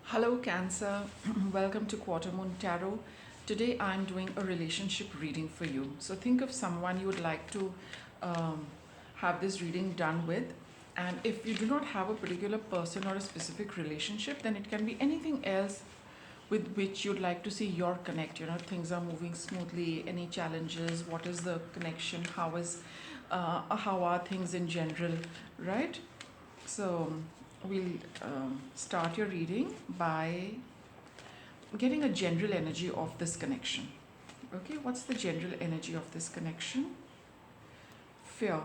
Hello, Cancer. Welcome to Quarter Moon Tarot. Today I'm doing a relationship reading for you. So think of someone you would like to um, have this reading done with. And if you do not have a particular person or a specific relationship, then it can be anything else with which you'd like to see your connect. Things are moving smoothly, any challenges, what is the connection, how are things in general, right? So we'll start your reading by getting a general energy of this connection. Okay, what's the general energy of this connection? Fear.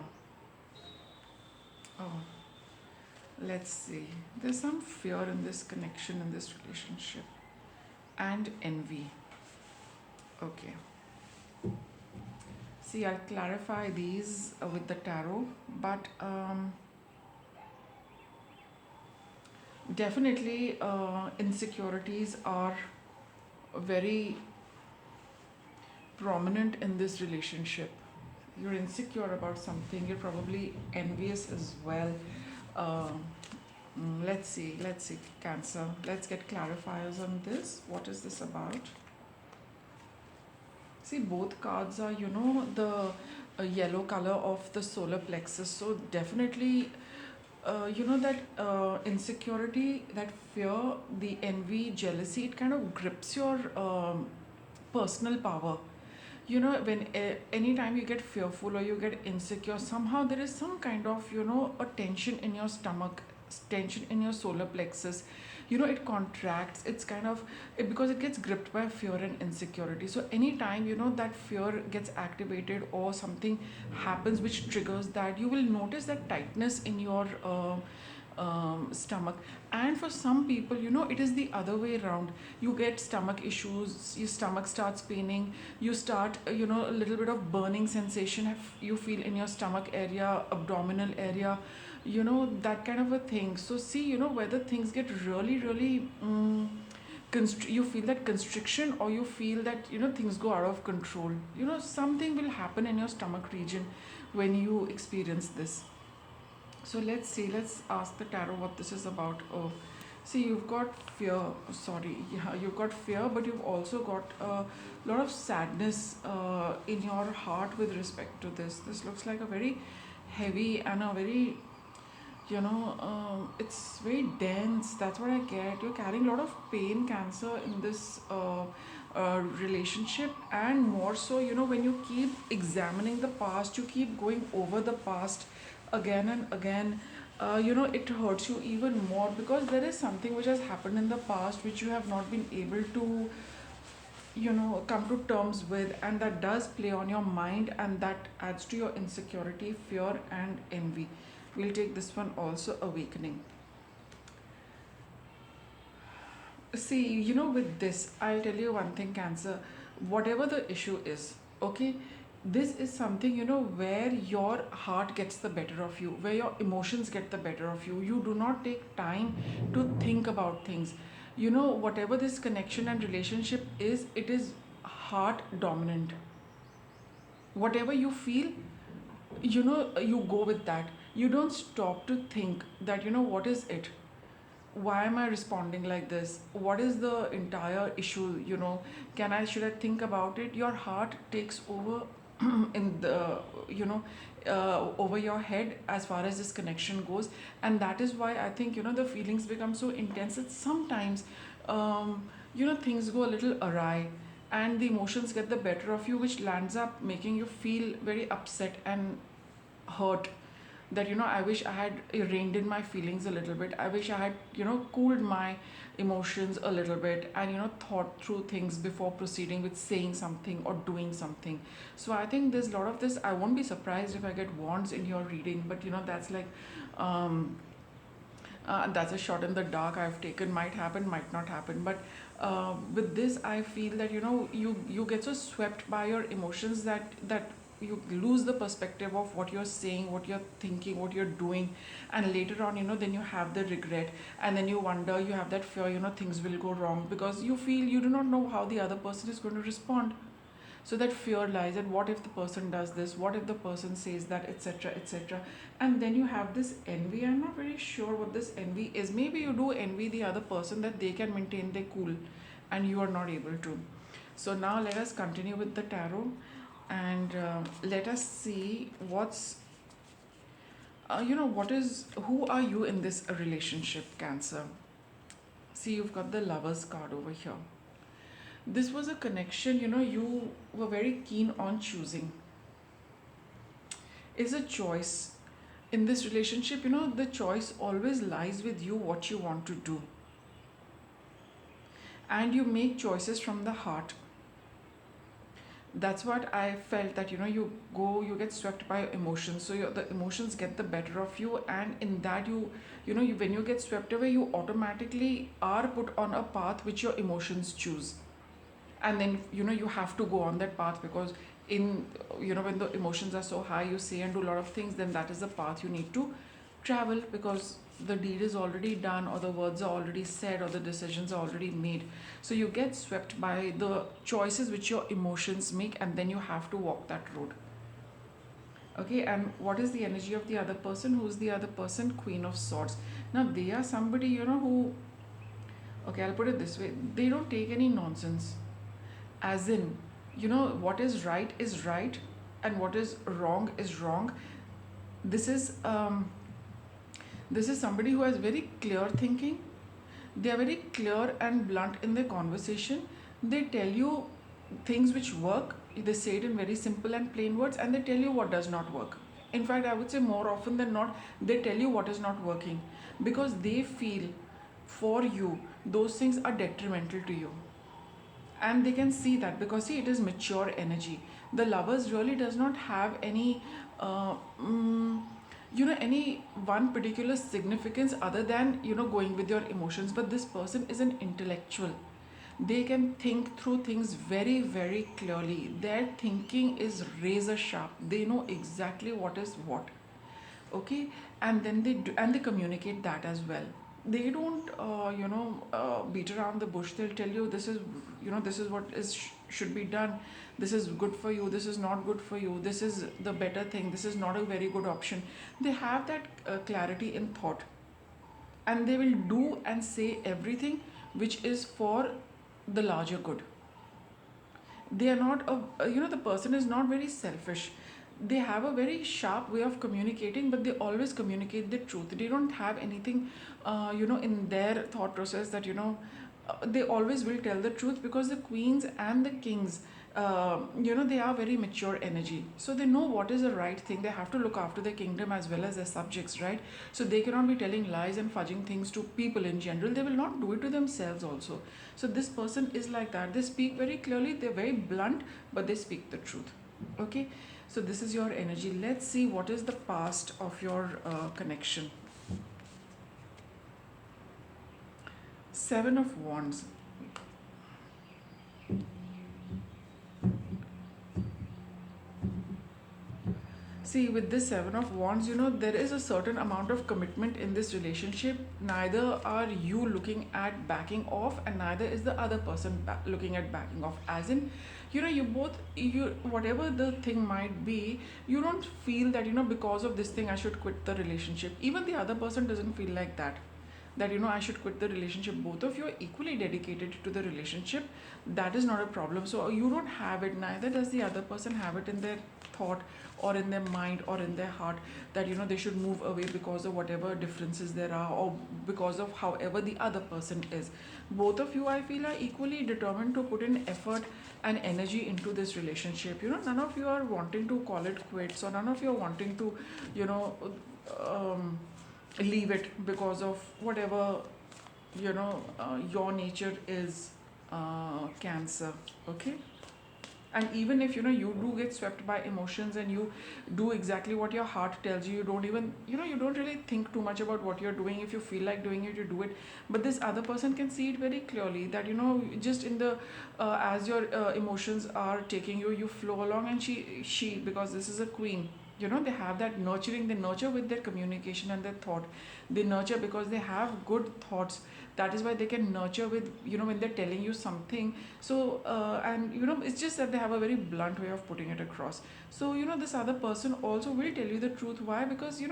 Oh, let's see. There's some fear in this connection, in this relationship, and envy. Okay. See, I'll clarify these with the tarot, but definitely insecurities are very prominent in this relationship. You're insecure about something, you're probably envious as well. Um, let's see, Cancer. Let's get clarifiers on this. What is this about? See, both cards are, the yellow color of the solar plexus. So, definitely, that insecurity, that fear, the envy, jealousy, it kind of grips your personal power. When anytime you get fearful or you get insecure, somehow there is some kind of a tension in your stomach, tension in your solar plexus. It contracts, it's kind of because it gets gripped by fear and insecurity. So anytime that fear gets activated or something happens which triggers that, you will notice that tightness in your stomach. And for some people, it is the other way around. You get stomach issues, your stomach starts paining, you start a little bit of burning sensation you feel in your stomach area, abdominal area, that kind of a thing. So see, whether things get really really you feel that constriction, or you feel that things go out of control. Something will happen in your stomach region when you experience this. So let's see, let's ask the tarot what this is about. Oh, see, you've got fear. Sorry, yeah, you've got fear, but you've also got a lot of sadness in your heart with respect to this. This looks like a very heavy and a very, it's very dense. That's what I get. You're carrying a lot of pain, Cancer, in this relationship, and more so, when you keep examining the past, you keep going over the past again and again. It hurts you even more because there is something which has happened in the past which you have not been able to come to terms with, and that does play on your mind, and that adds to your insecurity, fear, and envy. We'll take this one also, awakening. See, with this, I'll tell you one thing, Cancer. Whatever the issue is, okay, this is something, where your heart gets the better of you, where your emotions get the better of you. You do not take time to think about things. Whatever this connection and relationship is, it is heart dominant. Whatever you feel, you go with that. You don't stop to think that, what is it? Why am I responding like this? What is the entire issue? Should I think about it? Your heart takes over in the, over your head as far as this connection goes. And that is why I think, the feelings become so intense that sometimes, things go a little awry, and the emotions get the better of you, which lands up making you feel very upset and hurt. That I wish I had reined in my feelings a little bit. I wish I had cooled my emotions a little bit, and thought through things before proceeding with saying something or doing something. So I think there's a lot of this. I won't be surprised if I get wands in your reading, but that's like that's a shot in the dark I've taken. Might happen, might not happen. But with this, I feel that you get so swept by your emotions that you lose the perspective of what you're saying, what you're thinking, what you're doing. And later on, then you have the regret, and then you wonder, you have that fear, things will go wrong, because you feel you do not know how the other person is going to respond. So that fear lies, and what if the person does this, what if the person says that, etc., etc. And then you have this envy. I'm not very sure what this envy is. Maybe you do envy the other person that they can maintain their cool and you are not able to. So now let us continue with the tarot, and let us see what's what is, who are you in this relationship, Cancer. See, you've got the Lovers card over here. This was a connection, you were very keen on choosing. Is a choice. In this relationship, the choice always lies with you what you want to do. And you make choices from the heart. That's what I felt, that you get swept by emotions, so the emotions get the better of you, and in that when you get swept away, you automatically are put on a path which your emotions choose. And then you have to go on that path, because in when the emotions are so high, you say and do a lot of things, then that is the path you need to travel, because the deed is already done, or the words are already said, or the decisions are already made. So you get swept by the choices which your emotions make, and then you have to walk that road. Okay, and what is the energy of the other person? Who's the other person? Queen of Swords. Now they are somebody who, okay, I'll put it this way, they don't take any nonsense. As in, what is right, and what is wrong is wrong. This is somebody who has very clear thinking. They are very clear and blunt in their conversation. They tell you things which work. They say it in very simple and plain words, and they tell you what does not work. In fact, I would say more often than not, they tell you what is not working, because they feel for you those things are detrimental to you. And they can see that, because see, it is mature energy. The Lovers really does not have any uh, mm, any one particular significance other than going with your emotions. But this person is an intellectual. They can think through things very, very clearly. Their thinking is razor sharp. They know exactly what is what. Okay, and then they do, and they communicate that as well. They don't beat around the bush. They'll tell you, this is this is what is should be done. This is good for you, this is not good for you, this is the better thing, this is not a very good option. They have that clarity in thought, and they will do and say everything which is for the larger good. They are not the person is not very selfish. They have a very sharp way of communicating, but they always communicate the truth. They don't have anything in their thought process that they always will tell the truth, because the queens and the kings, they are very mature energy, so they know what is the right thing. They have to look after their kingdom as well as their subjects, right? So they cannot be telling lies and fudging things to people in general. They will not do it to themselves also. So this person is like that. They speak very clearly, they're very blunt, but they speak the truth. Okay, so this is your energy. Let's see what is the past of your connection. Seven of Wands. See, with this Seven of Wands, there is a certain amount of commitment in this relationship. Neither are you looking at backing off, and neither is the other person looking at backing off. As in, you both, whatever the thing might be, you don't feel that, because of this thing, I should quit the relationship. Even the other person doesn't feel like that. That, I should quit the relationship. Both of you are equally dedicated to the relationship. That is not a problem. So you don't have it, neither does the other person have it in their thought, or in their mind, or in their heart, that they should move away because of whatever differences there are, or because of however the other person is. Both of you, I feel, are equally determined to put in effort and energy into this relationship. None of you are wanting to call it quits, or none of you are wanting to um, leave it because of whatever your nature is, Cancer. Okay, and even if you do get swept by emotions, and you do exactly what your heart tells you, you don't even you don't really think too much about what you're doing. If you feel like doing it, you do it. But this other person can see it very clearly, that just in the as your emotions are taking you, you flow along, and she, because this is a queen, They have that nurturing. They nurture with their communication and their thought. They nurture because they have good thoughts. That is why they can nurture with, when they're telling you something. So and it's just that they have a very blunt way of putting it across. So this other person also will tell you the truth. Why? Because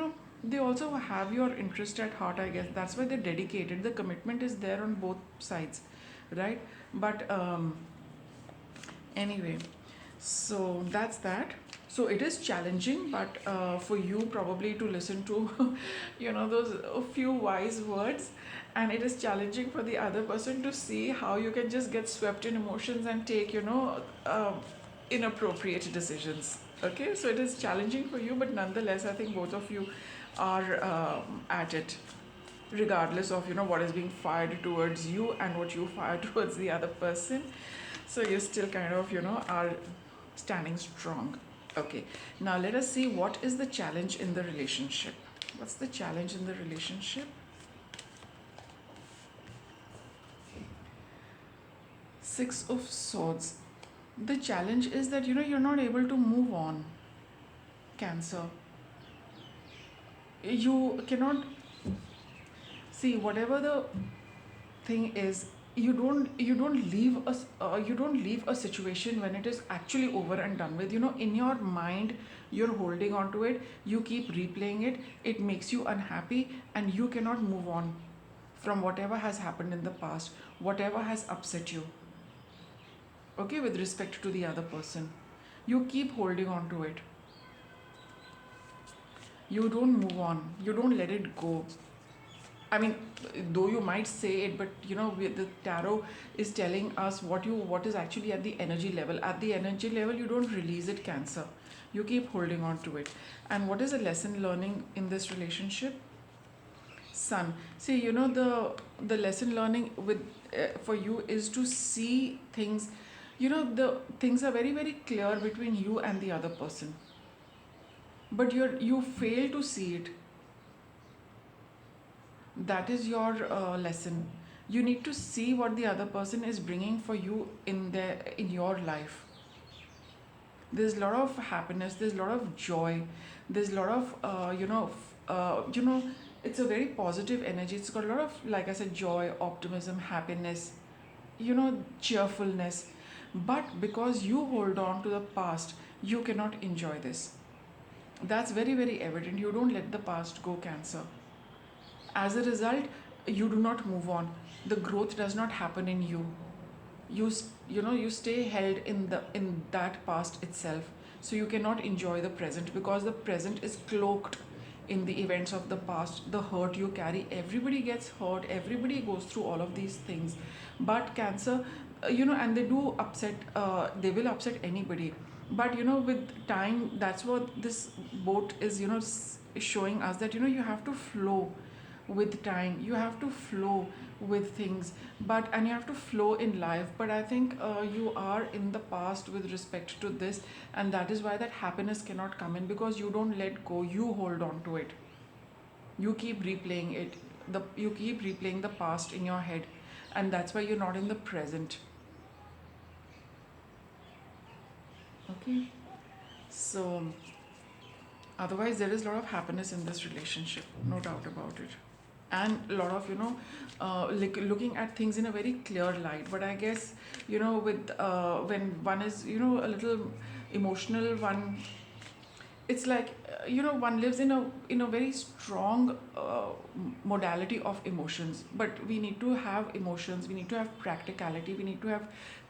they also have your interest at heart, I guess. That's why they're dedicated. The commitment is there on both sides, right? But anyway, so that's that. So it is challenging, but for you probably to listen to those a few wise words. And it is challenging for the other person to see how you can just get swept in emotions and take inappropriate decisions. Okay, so it is challenging for you, but nonetheless I think both of you are at it, regardless of what is being fired towards you and what you fire towards the other person. So you still kind of are standing strong. Okay, now let us see what is the challenge in the relationship. What's the challenge in the relationship? Six of Swords. The challenge is that you're not able to move on, Cancer. You cannot see whatever the thing is. You don't leave a situation when it is actually over and done with. In your mind you're holding on to it. You keep replaying it. It makes you unhappy, and you cannot move on from whatever has happened in the past, whatever has upset you, okay, with respect to the other person. You keep holding on to it. You don't move on. You don't let it go. I mean, though you might say it, but the tarot is telling us what is actually at the energy level. At the energy level, you don't release it, Cancer. You keep holding on to it. And what is a lesson learning in this relationship? Sun. See, the lesson learning with for you is to see things. The things are very very clear between you and the other person, but you fail to see it. That is your lesson. You need to see what the other person is bringing for you in your life. There's a lot of happiness, there's a lot of joy, there's a lot of it's a very positive energy. It's got a lot of, like I said, joy, optimism, happiness, cheerfulness. But because you hold on to the past, you cannot enjoy this. That's very very evident. You don't let the past go, Cancer. As a result, you do not move on. The growth does not happen in you. You stay held in that past itself. So you cannot enjoy the present, because the present is cloaked in the events of the past, the hurt you carry. Everybody gets hurt, everybody goes through all of these things. But Cancer, and they do upset, they will upset anybody. But with time, that's what this boat is showing us, that you have to flow with time. You have to flow with things, and you have to flow in life. But I think you are in the past with respect to this, and that is why that happiness cannot come in, because you don't let go. You hold on to it. You keep replaying it. You keep replaying the past in your head, and that's why you're not in the present. Okay, so otherwise there is a lot of happiness in this relationship, no doubt about it. And a lot of like looking at things in a very clear light. But I guess with when one is a little emotional, one, it's like one lives in a very strong modality of emotions. But we need to have emotions, we need to have practicality, we need to have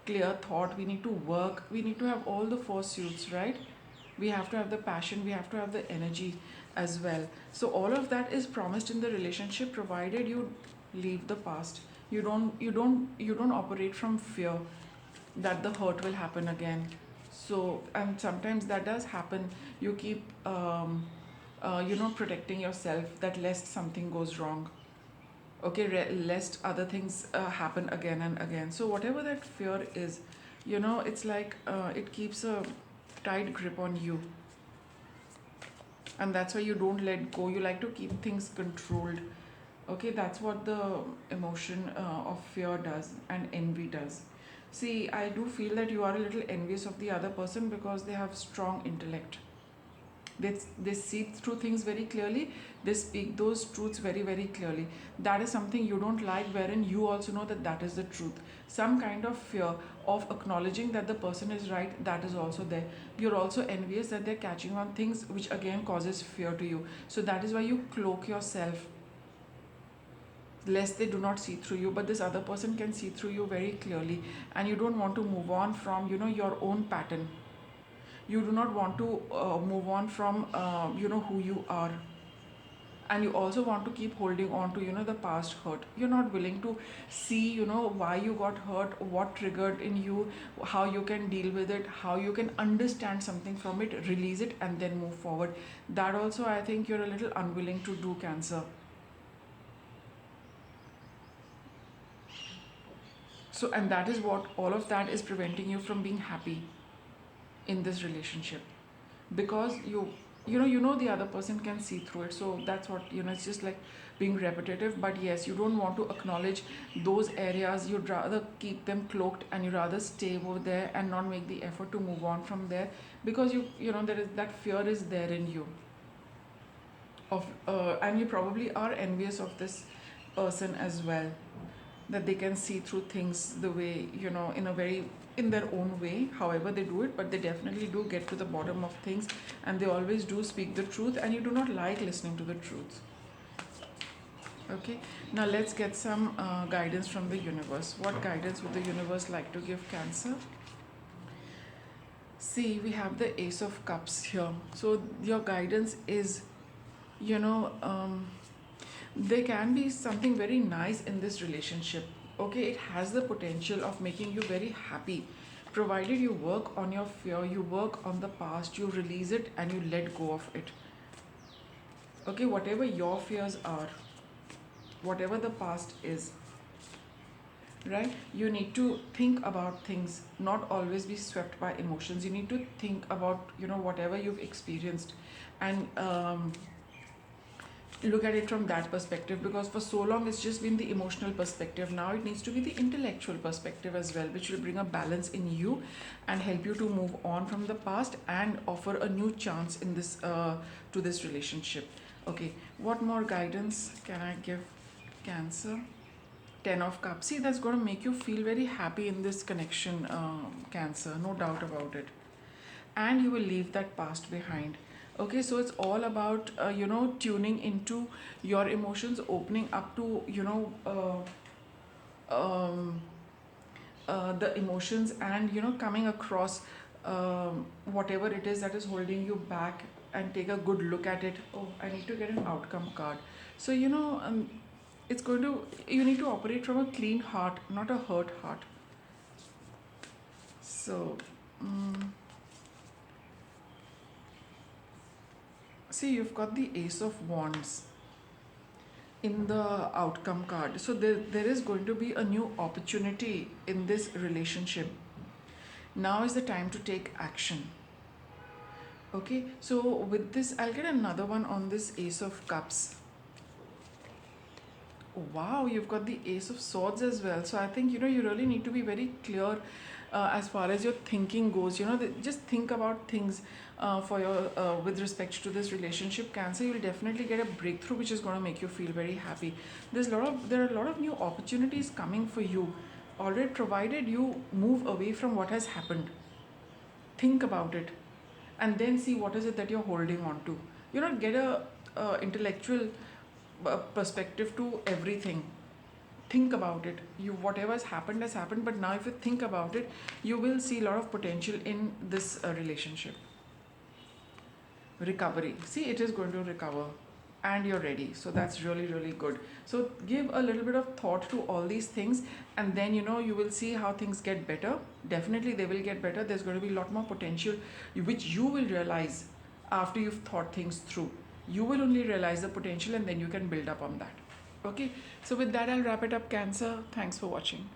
clear thought, we need to work, we need to have all the four suits, right? We have to have the passion, we have to have the energy as well. So all of that is promised in the relationship, provided you leave the past. You don't operate from fear that the hurt will happen again. So, and sometimes that does happen. You keep protecting yourself, that lest something goes wrong, okay, lest other things happen again and again. So whatever that fear is, it's like it keeps a tight grip on you, and that's why you don't let go. You like to keep things controlled. Okay, that's what the emotion of fear does, and envy does. See, I do feel that you are a little envious of the other person, because they have strong intellect. They see through things very clearly. They speak those truths very, very clearly. That is something you don't like, wherein you also know that that is the truth. Some kind of fear of acknowledging that the person is right, that is also there. You're also envious that they're catching on things, which again causes fear to you. So that is why you cloak yourself, lest they do not see through you, but this other person can see through you very clearly, and you don't want to move on from your own pattern. You do not want to move on from who you are, and you also want to keep holding on to the past hurt. You're not willing to see why you got hurt, what triggered in you, how you can deal with it, how you can understand something from it, release it, and then move forward. That also, I think, you're a little unwilling to do, Cancer. So, and that is what all of that is preventing you from being happy in this relationship, because you know the other person can see through it. So that's what it's just like being repetitive. But yes, you don't want to acknowledge those areas. You'd rather keep them cloaked, and you rather stay over there and not make the effort to move on from there, because there is that fear is there in you of and you probably are envious of this person as well, that they can see through things the way in a very in their own way, however they do it, but they definitely do get to the bottom of things, and they always do speak the truth, and you do not like listening to the truth. Okay, now let's get some guidance from the universe. What guidance would the universe like to give Cancer? See, we have the Ace of Cups here. So your guidance is, you know um, there can be something very nice in this relationship. Okay, it has the potential of making you very happy, provided you work on your fear, you work on the past, you release it, and you let go of it. Okay, whatever your fears are, whatever the past is, right? You need to think about things, not always be swept by emotions. You need to think about whatever you've experienced, and look at it from that perspective, because for so long it's just been the emotional perspective. Now it needs to be the intellectual perspective as well, which will bring a balance in you and help you to move on from the past and offer a new chance in this to this relationship. Okay, what more guidance can I give Cancer? 10 of Cups. See, that's going to make you feel very happy in this connection, Cancer, no doubt about it. And you will leave that past behind. Okay, so it's all about tuning into your emotions, opening up to um, the emotions, and coming across whatever it is that is holding you back, and take a good look at it. Oh, I need to get an outcome card. So it's going to you need to operate from a clean heart, not a hurt heart. So see, you've got the Ace of Wands in the outcome card. So there is going to be a new opportunity in this relationship. Now is the time to take action. Okay, so with this, I'll get another one on this Ace of Cups. Wow, you've got the Ace of Swords as well. So I think you really need to be very clear as far as your thinking goes. Just think about things for your with respect to this relationship, Cancer. You'll definitely get a breakthrough, which is going to make you feel very happy. There are a lot of new opportunities coming for you, already, provided you move away from what has happened. Think about it, and then see what is it that you're holding on to. Get a intellectual perspective to everything. Think about it. Whatever has happened, but now if you think about it, you will see a lot of potential in this relationship. Recovery. See, it is going to recover, and you're ready. So that's really, really good. So give a little bit of thought to all these things, and then you will see how things get better. Definitely they will get better. There's going to be a lot more potential, which you will realize after you've thought things through. You will only realize the potential, and then you can build up on that. Okay, so with that, I'll wrap it up, Cancer. Thanks for watching.